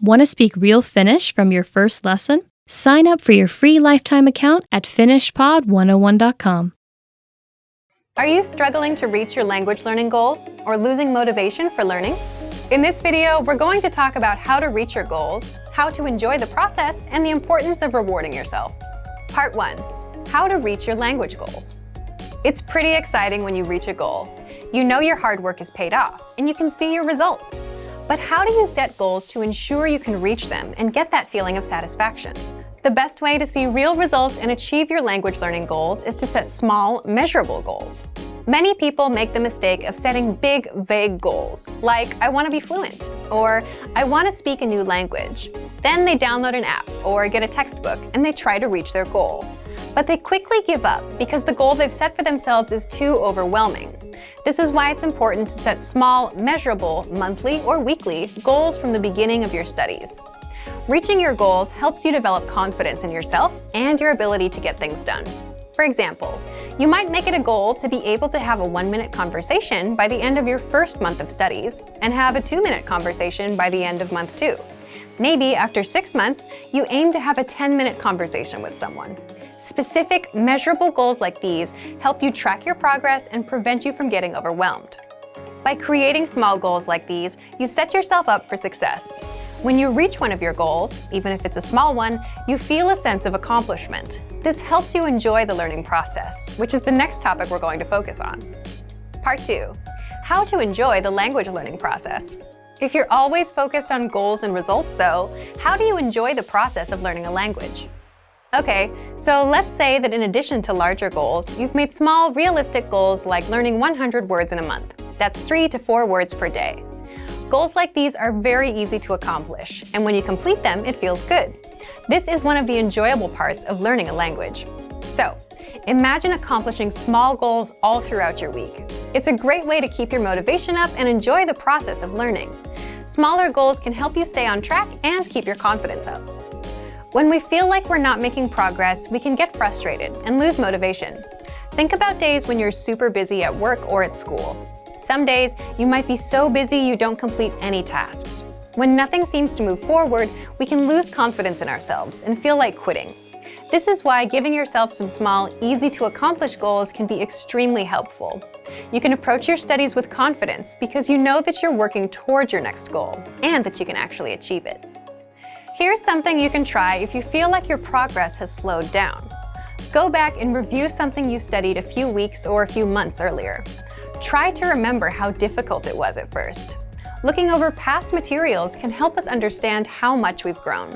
Want to speak real Finnish from your first lesson? Sign up for your free lifetime account at finishpod101.com. Are you struggling to reach your language learning goals or losing motivation for learning? In this video, we're going to talk about how to reach your goals, how to enjoy the process, and the importance of rewarding yourself. Part 1. How to reach your language goals. It's pretty exciting when you reach a goal. You know your hard work is paid off, and you can see your results. But how do you set goals to ensure you can reach them and get that feeling of satisfaction? The best way to see real results and achieve your language learning goals is to set small, measurable goals. Many people make the mistake of setting big, vague goals, like I want to be fluent, or I want to speak a new language. Then they download an app or get a textbook and they try to reach their goal. But they quickly give up because the goal they've set for themselves is too overwhelming. This is why it's important to set small, measurable, monthly or weekly goals from the beginning of your studies. Reaching your goals helps you develop confidence in yourself and your ability to get things done. For example, you might make it a goal to be able to have a 1-minute conversation by the end of your first month of studies and have a 2-minute conversation by the end of month 2. Maybe after 6 months, you aim to have a 10-minute conversation with someone. Specific, measurable goals like these help you track your progress and prevent you from getting overwhelmed. By creating small goals like these, you set yourself up for success. When you reach one of your goals, even if it's a small one, you feel a sense of accomplishment. This helps you enjoy the learning process, which is the next topic we're going to focus on. Part 2. How to enjoy the language learning process. If you're always focused on goals and results, though, how do you enjoy the process of learning a language? Okay, so let's say that in addition to larger goals, you've made small, realistic goals like learning 100 words in a month. That's 3 to 4 words per day. Goals like these are very easy to accomplish, and when you complete them, it feels good. This is one of the enjoyable parts of learning a language. So, imagine accomplishing small goals all throughout your week. It's a great way to keep your motivation up and enjoy the process of learning. Smaller goals can help you stay on track and keep your confidence up. When we feel like we're not making progress, we can get frustrated and lose motivation. Think about days when you're super busy at work or at school. Some days, you might be so busy you don't complete any tasks. When nothing seems to move forward, we can lose confidence in ourselves and feel like quitting. This is why giving yourself some small, easy-to-accomplish goals can be extremely helpful. You can approach your studies with confidence because you know that you're working towards your next goal and that you can actually achieve it. Here's something you can try if you feel like your progress has slowed down. Go back and review something you studied a few weeks or a few months earlier. Try to remember how difficult it was at first. Looking over past materials can help us understand how much we've grown.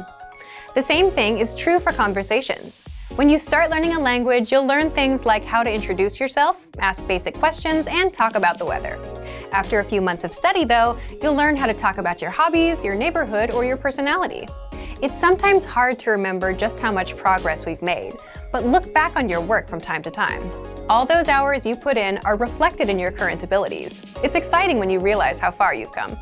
The same thing is true for conversations. When you start learning a language, you'll learn things like how to introduce yourself, ask basic questions, and talk about the weather. After a few months of study, though, you'll learn how to talk about your hobbies, your neighborhood, or your personality. It's sometimes hard to remember just how much progress we've made, but look back on your work from time to time. All those hours you put in are reflected in your current abilities. It's exciting when you realize how far you've come.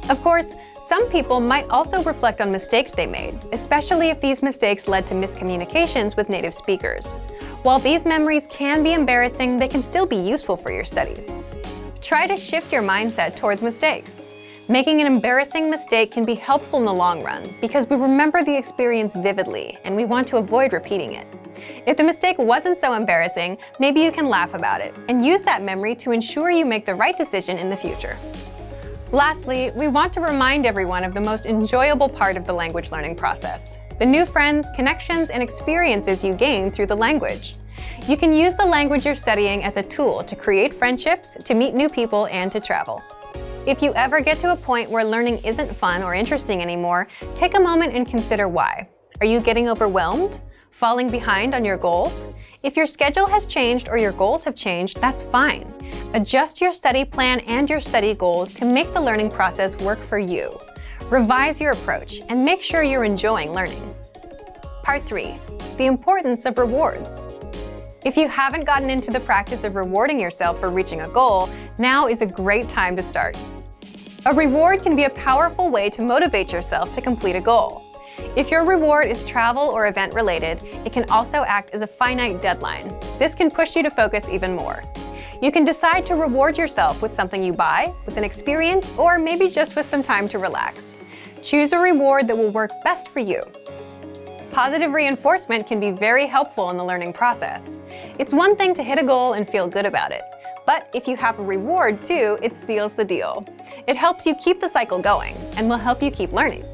Of course, some people might also reflect on mistakes they made, especially if these mistakes led to miscommunications with native speakers. While these memories can be embarrassing, they can still be useful for your studies. Try to shift your mindset towards mistakes. Making an embarrassing mistake can be helpful in the long run because we remember the experience vividly and we want to avoid repeating it. If the mistake wasn't so embarrassing, maybe you can laugh about it and use that memory to ensure you make the right decision in the future. Lastly, we want to remind everyone of the most enjoyable part of the language learning process: the new friends, connections, and experiences you gain through the language. You can use the language you're studying as a tool to create friendships, to meet new people, and to travel. If you ever get to a point where learning isn't fun or interesting anymore, take a moment and consider why. Are you getting overwhelmed? Falling behind on your goals? If your schedule has changed or your goals have changed, that's fine. Adjust your study plan and your study goals to make the learning process work for you. Revise your approach and make sure you're enjoying learning. Part 3. The importance of rewards. If you haven't gotten into the practice of rewarding yourself for reaching a goal, now is a great time to start. A reward can be a powerful way to motivate yourself to complete a goal. If your reward is travel or event related, it can also act as a finite deadline. This can push you to focus even more. You can decide to reward yourself with something you buy, with an experience, or maybe just with some time to relax. Choose a reward that will work best for you. Positive reinforcement can be very helpful in the learning process. It's one thing to hit a goal and feel good about it, but if you have a reward too, it seals the deal. It helps you keep the cycle going and will help you keep learning.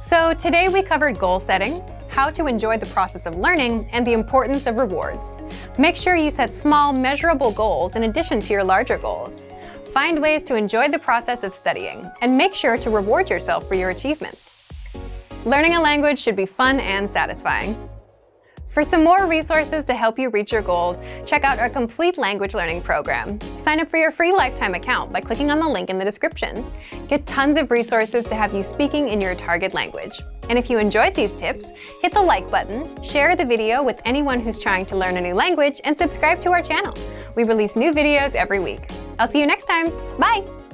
So today we covered goal setting, how to enjoy the process of learning, and the importance of rewards. Make sure you set small, measurable goals in addition to your larger goals. Find ways to enjoy the process of studying, and make sure to reward yourself for your achievements. Learning a language should be fun and satisfying. For some more resources to help you reach your goals, check out our complete language learning program. Sign up for your free lifetime account by clicking on the link in the description. Get tons of resources to have you speaking in your target language. And if you enjoyed these tips, hit the like button, share the video with anyone who's trying to learn a new language, and subscribe to our channel. We release new videos every week. I'll see you next time. Bye!